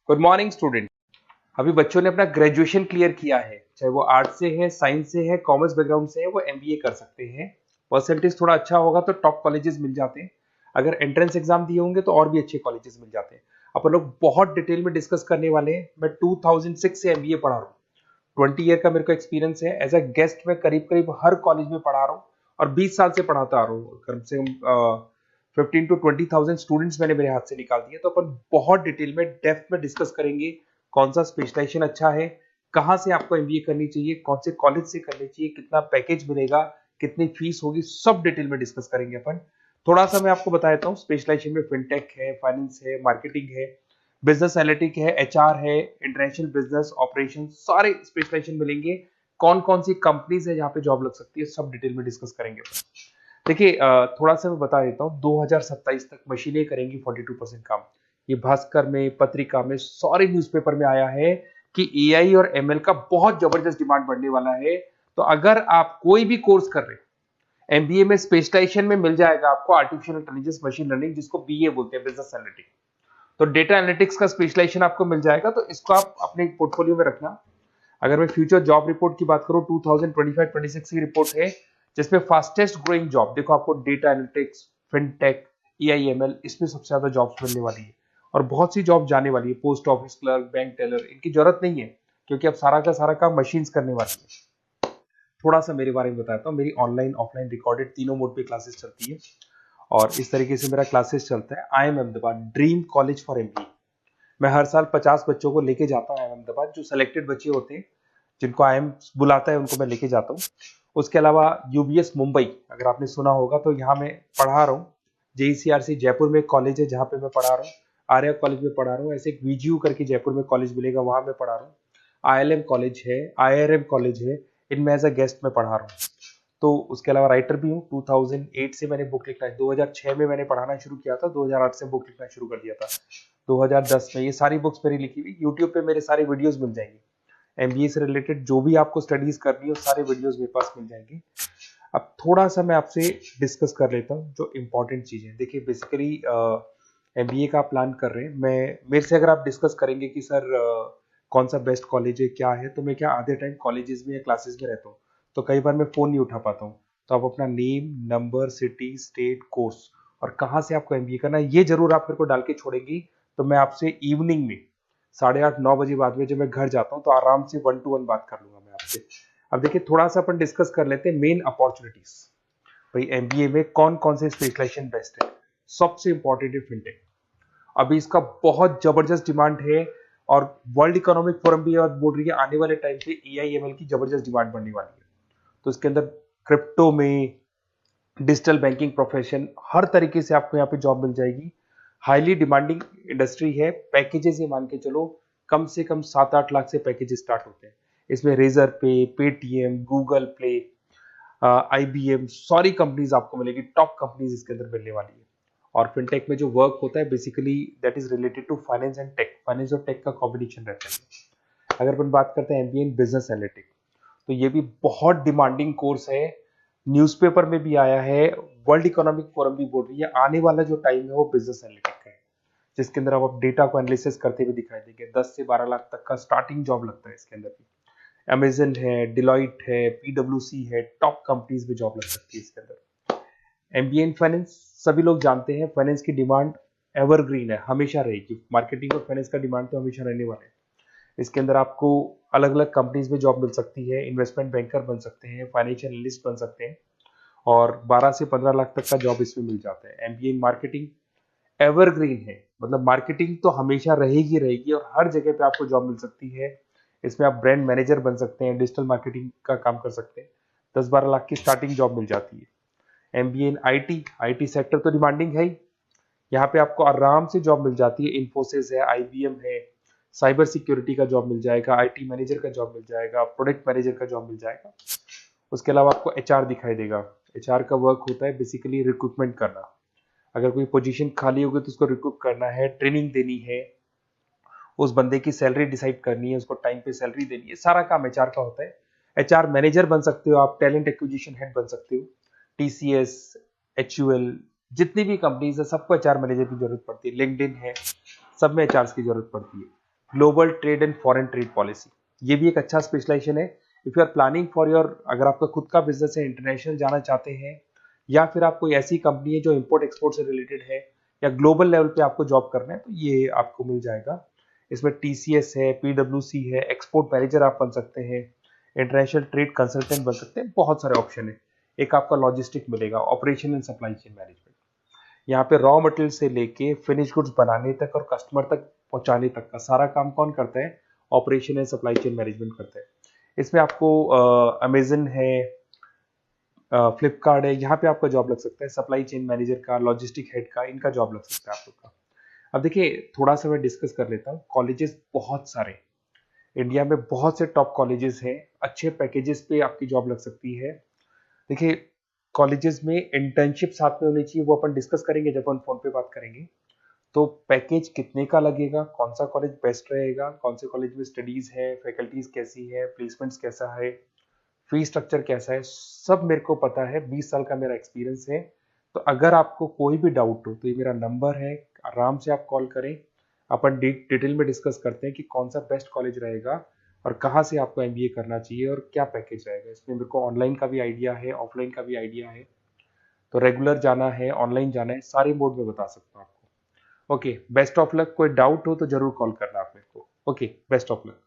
Good morning student. अभी बच्चों ने अपना ग्रेजुएशन क्लियर किया है, चाहे वो आर्ट्स से है, साइंस से है, कॉमर्स बैकग्राउंड से है, वो एमबीए कर सकते हैं। परसेंटेज थोड़ा अच्छा होगा तो टॉप कॉलेजेस मिल जाते हैं। अगर एंट्रेंस एग्जाम दिए होंगे तो और भी अच्छे कॉलेजेस मिल जाते हैं। अपन लोग बहुत डिटेल में डिस्कस करने वाले हैं। मैं 2006 से एमबीए पढ़ा रहा हूँ। 20 ईयर का मेरे को एक्सपीरियंस है। एज अ गेस्ट मैं करीब करीब हर कॉलेज में पढ़ा रहा हूँ और 20 साल से पढ़ाता आ रहा हूँ। कम से कम 15 to 20 thousand स्टूडेंट्स मैंने मेरे हाथ से निकाल दिए। तो अपन बहुत डिटेल में डेप्थ में डिस्कस करेंगे कौन सा स्पेशलाइजेशन अच्छा है, कहाँ से आपको एमबीए करनी चाहिए, कौन से कॉलेज से करनी चाहिए, कितना पैकेज मिलेगा, कितनी फीस होगी, सब डिटेल में डिस्कस करेंगे अपन। थोड़ा सा मैं आपको बता देता हूँ। स्पेशलाइजेशन में फिनटेक है, फाइनेंस है, मार्केटिंग है, बिजनेस एनालिटिक है, एचआर है, इंटरनेशनल बिजनेस ऑपरेशन, सारे स्पेशलाइजेशन मिलेंगे। कौन कौन सी कंपनीज है जहाँ पे जॉब लग सकती है, सब डिटेल में डिस्कस करेंगे। देखिए, थोड़ा सा मैं बता देता हूँ। 2027 तक मशीनें करेंगी 42% काम। ये भास्कर में, पत्रिका में, सारे न्यूज़पेपर में आया है कि एआई और एमएल का बहुत जबरदस्त डिमांड बढ़ने वाला है। तो अगर आप कोई भी कोर्स कर रहे हैं, एमबीए में स्पेशलाइजेशन में मिल जाएगा आपको आर्टिफिशियल इंटेलिजेंस, मशीन लर्निंग, जिसको बीए बोलते हैं, बिजनेस एनालिटिक्स। तो डेटा एनालिटिक्स का स्पेशलाइजेशन आपको मिल जाएगा, तो इसको आप अपने पोर्टफोलियो में रखना। अगर मैं फ्यूचर जॉब रिपोर्ट की बात करूं, 2025-26 की रिपोर्ट है, जिसमें फास्टेस्ट ग्रोइंग जॉब देखो आपको डेटा एनालिटिक्स, फिनटेक, ईआईएमएल, इसमें सबसे ज्यादा जॉब्स मिलने वाली है। और बहुत सी जॉब जाने वाली है। Post office clerk, bank teller, इनकी जरूरत नहीं है, क्योंकि अब सारा का सारा काम मशीन्स करने वाली है। थोड़ा सा मेरे बारे में बताता हूँ। मेरी ऑनलाइन ऑफलाइन रिकॉर्डेड तीनों मोड पे क्लासेस चलती है। और इस तरीके से मेरा क्लासेस चलता है। I am Ahmedabad dream college for MBA. मैं हर साल 50 बच्चों को लेके जाता हूँ अहमदाबाद। जो सिलेक्टेड बच्चे होते हैं, जिनको आईएम बुलाता है, उनको मैं लेके जाता हूँ। उसके अलावा यूबीएस मुंबई, अगर आपने सुना होगा, तो यहाँ मैं पढ़ा रहा हूँ। जेईसीआरसी जयपुर में एक कॉलेज है जहाँ पे मैं पढ़ा रहा हूँ। आर्या कॉलेज में पढ़ा रहा हूँ। ऐसे एक वीजीयू करके जयपुर में कॉलेज मिलेगा, वहां मैं पढ़ा रहा हूँ। आईएलएम कॉलेज है, आईआरएम कॉलेज है, इनमें एज अ गेस्ट में पढ़ा रहा हूँ। तो उसके अलावा राइटर भी हूँ। 2008 से मैंने बुक लिखना है। 2006 में मैंने पढ़ाना शुरू किया था, 2008 से बुक लिखना शुरू कर दिया था। 2010 में ये सारी बुक्स मेरी लिखी हुई यूट्यूब पे मेरे सारे वीडियोस मिल जाएंगे। एमबीए से रिलेटेड जो भी आपको स्टडीज करनी हो, सारे वीडियोस मेरे पास मिल जाएंगे। अब थोड़ा सा मैं आपसे डिस्कस कर लेता हूँ जो इंपॉर्टेंट चीजें। देखिए, बेसिकली एमबीए का प्लान कर रहे हैं, मैं मेरे से अगर आप डिस्कस करेंगे कि सर कौन सा बेस्ट कॉलेज है, क्या है, तो मैं क्या आधे टाइम कॉलेजेस में या क्लासेस में रहता हूँ, तो कई बार मैं फोन नहीं उठा पाता हूँ। तो आप अपना name, number, city, state, course और कहाँ से आपको एमबीए करना है, ये जरूर आप मेरे को डाल के छोड़ेंगी। तो मैं आपसे इवनिंग में 8:30-9 बजे बाद में जब मैं घर जाता हूँ, तो आराम से 1-to-1 बात कर लूंगा मैं आपसे। अब देखिए, थोड़ा सा अपन डिस्कस कर लेते हैं मेन अपॉर्चुनिटीज। भाई, एमबीए में कौन कौन से स्पेशलाइजेशन बेस्ट है। सबसे इंपॉर्टेंट है फिनटेक। अभी इसका बहुत जबरदस्त डिमांड है। और वर्ल्ड इकोनॉमिक फोरम भी ये बोल रही है आने वाले टाइम पे एआईएमएल की जबरदस्त डिमांड बढ़ने वाली है। तो इसके अंदर क्रिप्टो में, डिजिटल बैंकिंग प्रोफेशन, हर तरीके से आपको यहाँ पे जॉब मिल जाएगी। हाईली डिमांडिंग इंडस्ट्री है। पैकेजेस ये मान के चलो, कम से कम 7-8 लाख से पैकेज स्टार्ट होते हैं। इसमें रेजर पे, पेटीएम, गूगल प्ले, आईबीएम, सारी कंपनीज आपको मिलेगी। टॉप कंपनीज इसके अंदर मिलने वाली है। और फिनटेक में जो वर्क होता है, basically that is related to finance and tech. Finance और टेक का कॉम्बिनेशन रहता है। अगर अपन बात करते हैं एमबीए इन बिजनेस एनालिटिक्स, तो ये भी बहुत डिमांडिंग कोर्स है। न्यूज़पेपर में भी आया है, वर्ल्ड इकोनॉमिक फोरम भी बोल रही है आने वाला जो टाइम है वो बिजनेस एनालिटिक्स का है, जिसके अंदर आप डेटा को एनालिसिस करते हुए दिखाई देंगे। 10 से 12 लाख तक का स्टार्टिंग जॉब लगता है इसके अंदर भी। अमेजन है, डिलॉइट है, पीडब्ल्यूसी है, टॉप कंपनीज में जॉब लग सकती है इसके अंदर। एमबीए इन फाइनेंस, सभी लोग जानते हैं फाइनेंस की डिमांड एवरग्रीन है, हमेशा रहेगी। मार्केटिंग और फाइनेंस का डिमांड तो हमेशा रहने वाला है। इसके अंदर आपको अलग अलग कंपनीज में जॉब मिल सकती है। इन्वेस्टमेंट बैंकर बन सकते हैं, फाइनेंशियल एनालिस्ट बन सकते हैं, और 12 से 15 लाख तक का जॉब इसमें मिल जाता है। एमबीए इन मार्केटिंग एवरग्रीन है, मतलब मार्केटिंग तो हमेशा रहेगी रहेगी और हर जगह पे आपको जॉब मिल सकती है। इसमें आप ब्रांड मैनेजर बन सकते हैं, डिजिटल मार्केटिंग का काम कर सकते हैं। 10-12 लाख की स्टार्टिंग जॉब मिल जाती है। MBA in IT, IT sector तो डिमांडिंग है ही। यहाँ पे आपको आराम से जॉब मिल जाती है। इन्फोसिस है, आईबीएम है, साइबर सिक्योरिटी का जॉब मिल जाएगा, आईटी मैनेजर का जॉब मिल जाएगा, प्रोडक्ट मैनेजर का जॉब मिल जाएगा। उसके अलावा आपको एचआर दिखाई देगा। एचआर का वर्क होता है बेसिकली रिक्रूटमेंट करना। अगर कोई पोजीशन खाली होगी तो उसको रिक्रूट करना है, ट्रेनिंग देनी है, उस बंदे की सैलरी डिसाइड करनी है, उसको टाइम पे सैलरी देनी है, सारा काम एचआर का होता है। एचआर मैनेजर बन सकते हो आप, टैलेंट एक्विजिशन हेड बन सकते हो। टीसीएस, एचयूएल, जितनी भी कंपनीज है सबको एचआर मैनेजर की जरूरत पड़ती है। लिंक्डइन है, सब में एचआर की जरूरत पड़ती है। Global trade and foreign trade policy, ये भी एक अच्छा स्पेशलाइजेशन है। If you are planning for your, अगर आपका खुद का बिजनेस है, इंटरनेशनल जाना चाहते हैं, या फिर आप कोई ऐसी कंपनी है जो इंपोर्ट एक्सपोर्ट से रिलेटेड है, या ग्लोबल लेवल पे आपको जॉब करना है, तो ये आपको मिल जाएगा। इसमें टीसीएस है, पीडब्ल्यूसी है, एक्सपोर्ट मैनेजर आप बन सकते हैं, इंटरनेशनल ट्रेड कंसल्टेंट बन सकते हैं, बहुत सारे ऑप्शन है। एक आपका लॉजिस्टिक मिलेगा, operation and supply chain management, यहाँ पे रॉ मटेरियल से लेके फिनिश गुड्स बनाने तक और कस्टमर तक पहुंचाने तक का सारा काम कौन करता है? Operation and supply chain management करता है। इसमें आपको अमेजन है, फ्लिपकार्ट है, यहाँ पे आपका जॉब लग सकता है, सप्लाई चेन मैनेजर का, लॉजिस्टिक हेड का, इनका जॉब लग सकता है आप लोग का। अब देखिए थोड़ा सा मैं डिस्कस कर लेता हूँ। कॉलेजेस बहुत सारे इंडिया में, बहुत से टॉप कॉलेजेस हैं, अच्छे पैकेजेस पे आपकी जॉब लग सकती है। देखिए कॉलेजेस में इंटर्नशिप साथ में होनी चाहिए, वो अपन डिस्कस करेंगे जब अपन फोन पे बात करेंगे। तो पैकेज कितने का लगेगा, कौन सा कॉलेज बेस्ट रहेगा, कौन से कॉलेज में स्टडीज है, फैकल्टीज कैसी है, प्लेसमेंट्स कैसा है, फी स्ट्रक्चर कैसा है, सब मेरे को पता है, 20 साल का मेरा एक्सपीरियंस है। तो अगर आपको कोई भी डाउट हो तो ये मेरा नंबर है, आराम से आप कॉल करें, अपन डिटेल में डिस्कस करते हैं कि कौन सा बेस्ट कॉलेज रहेगा और कहाँ से आपको एमबीए करना चाहिए और क्या पैकेज रहेगा। इसमें मेरे को ऑनलाइन का भी आइडिया है, ऑफलाइन का भी आइडिया है, तो रेगुलर जाना है, ऑनलाइन जाना है, सारे मोड में बता सकता हूँ आपको। Okay, best of luck. कोई डाउट हो तो जरूर कॉल करना आप मेरे को। Okay, best of luck.